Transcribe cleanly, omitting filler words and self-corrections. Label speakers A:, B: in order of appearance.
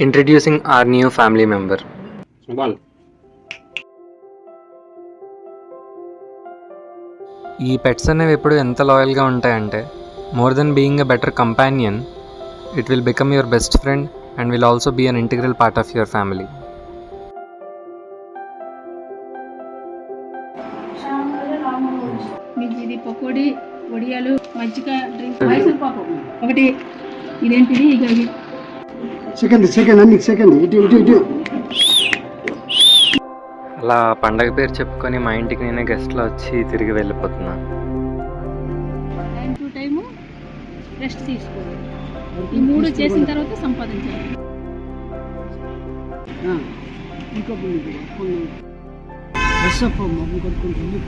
A: Introducing our new family member. ఈ pets అనేవి ఎప్పుడు ఎంత లాయల్గా ఉంటాయంటే, more than being a better companion, it will become your best friend and will also be an integral part of your family.
B: మీకు ఇది పకోడీ, వడియాలు, మజ్జిగ, డ్రింక్, మైసూర్ పాకు ఒకటి. ఇదేంటిది? ఇక
C: సెకండ్ ఇటు
A: అలా పండగ పేరు చెప్పుకొని మా ఇంటికి నేనే గెస్ట్లో వచ్చి తిరిగి వెళ్ళిపోతున్నా.
B: టైం టు టైము రెస్ట్ తీసుకోవాలి. ఈ 3 చేసిన తర్వాత సంపాదించాలి.
C: ఇంకో ఫ్రెష్ అప్ అమ్మ కొట్టుకుంటుంది.